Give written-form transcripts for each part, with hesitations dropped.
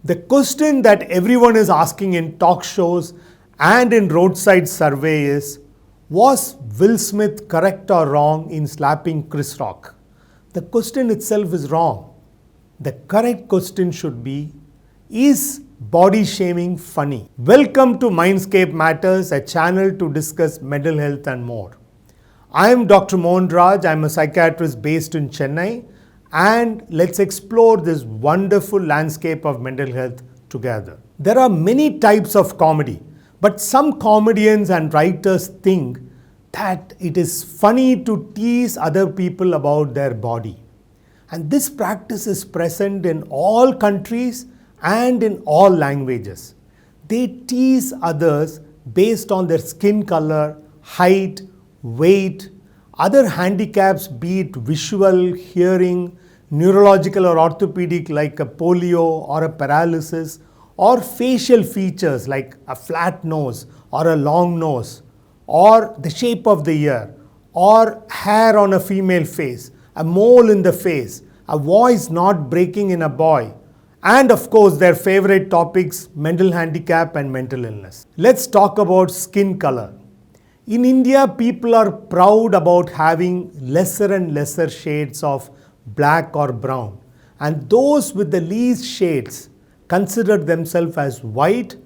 The question that everyone is asking in talk shows and in roadside survey is, was Will Smith correct or wrong in slapping Chris Rock? The question itself is wrong. The correct question should be, is body shaming funny? Welcome to Mindscape Matters, a channel to discuss mental health and more. I am Dr. Mohan Raj. I am a psychiatrist based in Chennai, and let's explore this wonderful landscape of mental health together. There are many types of comedy, but some comedians and writers think that it is funny to tease other people about their body. And this practice is present in all countries and in all languages. They tease others based on their skin color, height, weight, other handicaps, be it visual, hearing, neurological or orthopedic like a polio or a paralysis, or facial features like a flat nose or a long nose, or the shape of the ear, or hair on a female face, a mole in the face, a voice not breaking in a boy, and of course their favorite topics, mental handicap and mental illness. Let's talk about skin color. In India, people are proud about having lesser and lesser shades of black or brown, and those with the least shades consider themselves as white,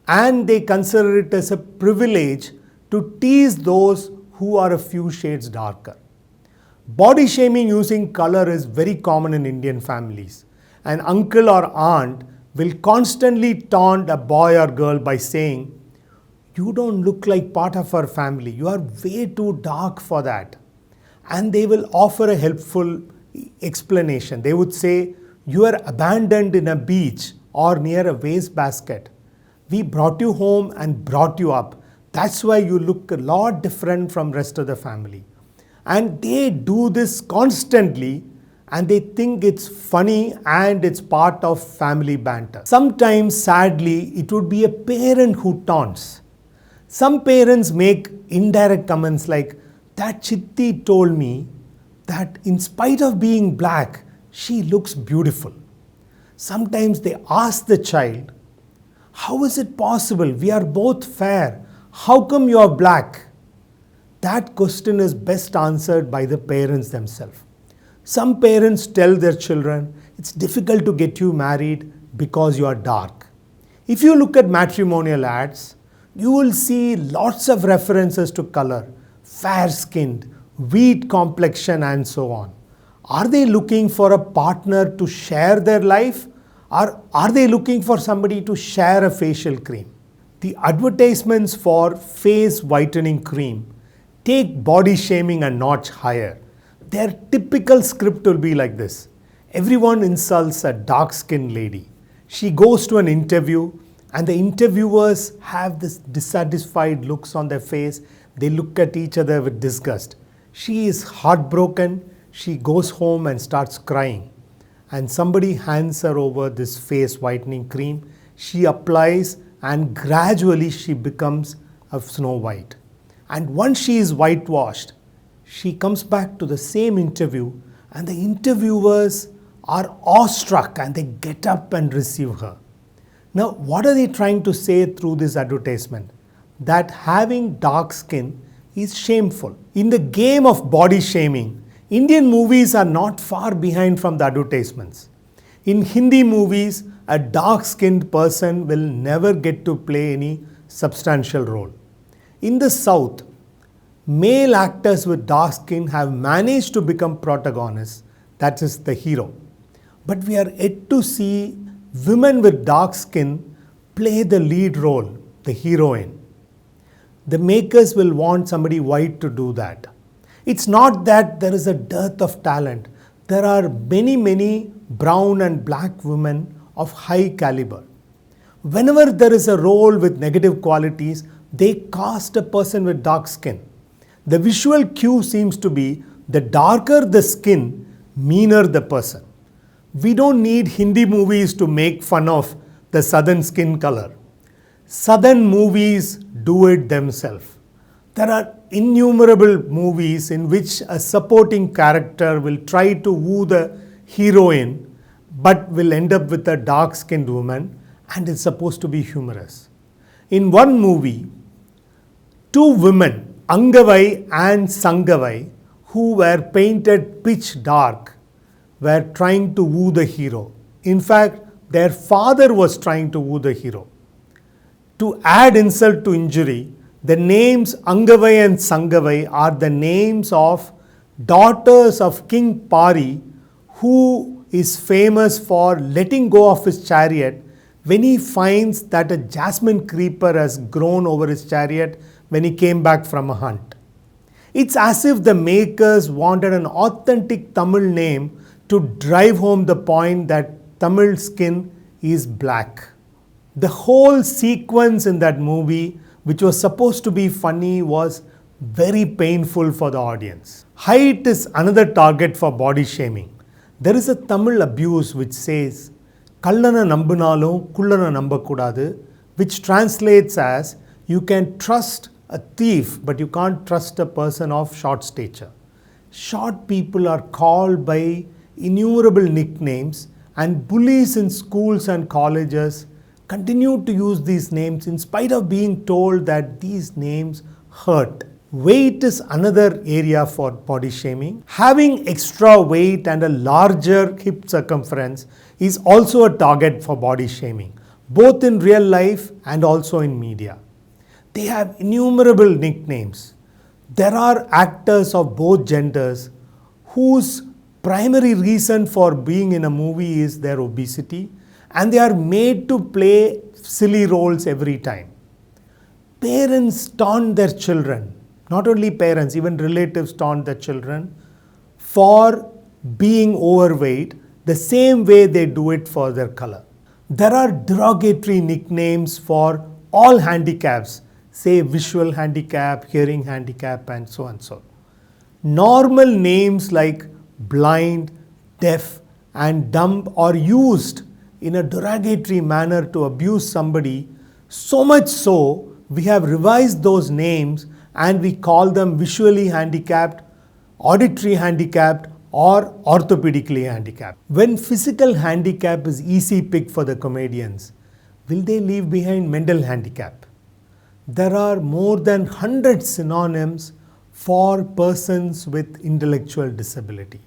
and they consider it as a privilege to tease those who are a few shades darker. Body shaming using color is very common in Indian families. An uncle or aunt will constantly taunt a boy or girl by saying, "You don't look like part of our family. You are way too dark for that." And they will offer a helpful explanation. They would say, "You are abandoned in a beach or near a waste basket. We brought you home and brought you up. That's why you look a lot different from rest of the family." And they do this constantly, and they think it's funny and it's part of family banter. Sometimes, sadly, it would be a parent who taunts. Some parents make indirect comments like, "That Chitti told me that in spite of being black, she looks beautiful." Sometimes they ask the child, "How is it possible? We are both fair. How come you are black?" That question is best answered by the parents themselves. Some parents tell their children, "It's difficult to get you married because you are dark." If you look at matrimonial ads, you will see lots of references to color, fair-skinned, wheat complexion, and so on. Are they looking for a partner to share their life, or are they looking for somebody to share a facial cream? The advertisements for face whitening cream take body shaming a notch higher. Their typical script will be like this. Everyone insults a dark-skinned lady. She goes to an interview, and the interviewers have this dissatisfied looks on their face. They look at each other with disgust. She is heartbroken. She goes home and starts crying. And somebody hands her over this face whitening cream. She applies, and gradually she becomes a Snow White. And once she is whitewashed, she comes back to the same interview, and the interviewers are awestruck and they get up and receive her. Now, what are they trying to say through this advertisement? That having dark skin is shameful. In the game of body shaming, Indian movies are not far behind from the advertisements. In Hindi movies, a dark-skinned person will never get to play any substantial role. In the South, male actors with dark skin have managed to become protagonists, that is the hero. But we are yet to see women with dark skin play the lead role, the heroine. The makers will want somebody white to do that. It's not that there is a dearth of talent. There are many brown and black women of high caliber. Whenever there is a role with negative qualities, they cast a person with dark skin. The visual cue seems to be the darker the skin, meaner the person. We don't need Hindi movies to make fun of the southern skin color. Southern movies do it themselves. There are innumerable movies in which a supporting character will try to woo the heroine but will end up with a dark-skinned woman and is supposed to be humorous. In one movie, two women, Angavai and Sangavai, who were painted pitch dark, were trying to woo the hero. In fact, their father was trying to woo the hero. To add insult to injury, the names Angavai and Sangavai are the names of daughters of King Pari, who is famous for letting go of his chariot when he finds that a jasmine creeper has grown over his chariot when he came back from a hunt. It's as if the makers wanted an authentic Tamil name to drive home the point that Tamil skin is black. The whole sequence in that movie, which was supposed to be funny, was very painful for the audience. Height is another target for body shaming. There is a Tamil abuse which says, Kallana nambunalum kullana nambakudadu, which translates as, you can trust a thief, but you can't trust a person of short stature. Short people are called by innumerable nicknames, and bullies in schools and colleges continue to use these names in spite of being told that these names hurt. Weight is another area for body shaming. Having extra weight and a larger hip circumference is also a target for body shaming, both in real life and also in media. They have innumerable nicknames. There are actors of both genders whose primary reason for being in a movie is their obesity, and they are made to play silly roles every time. Parents taunt their children, not only parents, even relatives taunt their children for being overweight the same way they do it for their color. There are derogatory nicknames for all handicaps, say visual handicap, hearing handicap, and so on. Normal names like blind, deaf, and dumb are used in a derogatory manner to abuse somebody, so much so we have revised those names and we call them visually handicapped, auditory handicapped, or orthopedically handicapped. When physical handicap is easy pick for the comedians, will they leave behind mental handicap? There are more than 100 synonyms for persons with intellectual disability.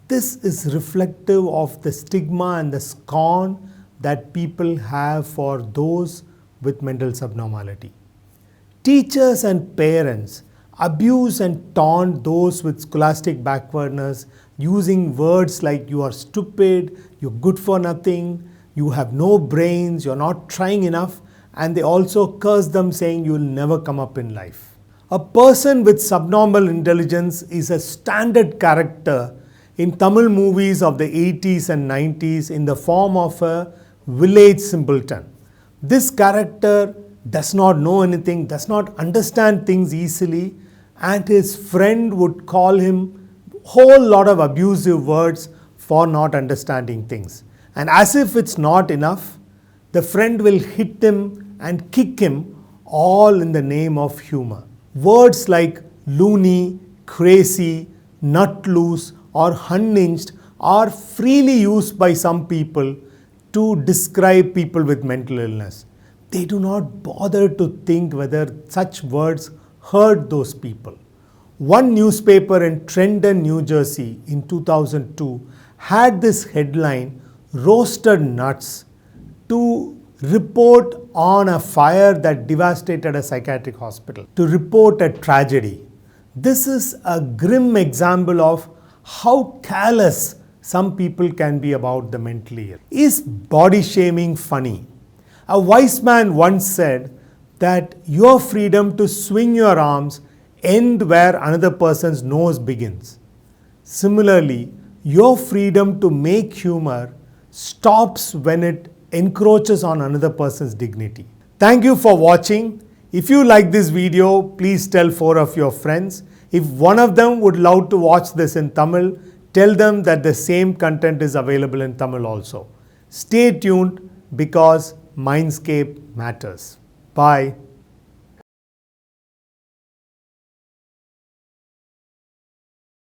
This is reflective of the stigma and the scorn that people have for those with mental subnormality. Teachers and parents abuse and taunt those with scholastic backwardness using words like you are stupid, you're good for nothing, you have no brains, you're not trying enough, and they also curse them saying you will never come up in life. A person with subnormal intelligence is a standard character in Tamil movies of the 80s and 90s in the form of a village simpleton. This character does not know anything, does not understand things easily, and his friend would call him a whole lot of abusive words for not understanding things. And as if it's not enough, the friend will hit him and kick him, all in the name of humor. Words like loony, crazy, nut loose, or unhinged are freely used by some people to describe people with mental illness. They do not bother to think whether such words hurt those people. One newspaper in Trenton, New Jersey in 2002 had this headline, "Roasted Nuts," to report on a fire that devastated a psychiatric hospital, to report a tragedy. This is a grim example of how callous some people can be about the mentally ill. Is body shaming funny? A wise man once said that your freedom to swing your arms end where another person's nose begins. Similarly, your freedom to make humor stops when it encroaches on another person's dignity. Thank you for watching. If you like this video, please tell 4 of your friends. If one of them would love to watch this in Tamil, tell them that the same content is available in Tamil also. Stay tuned because Mindscape matters. Bye.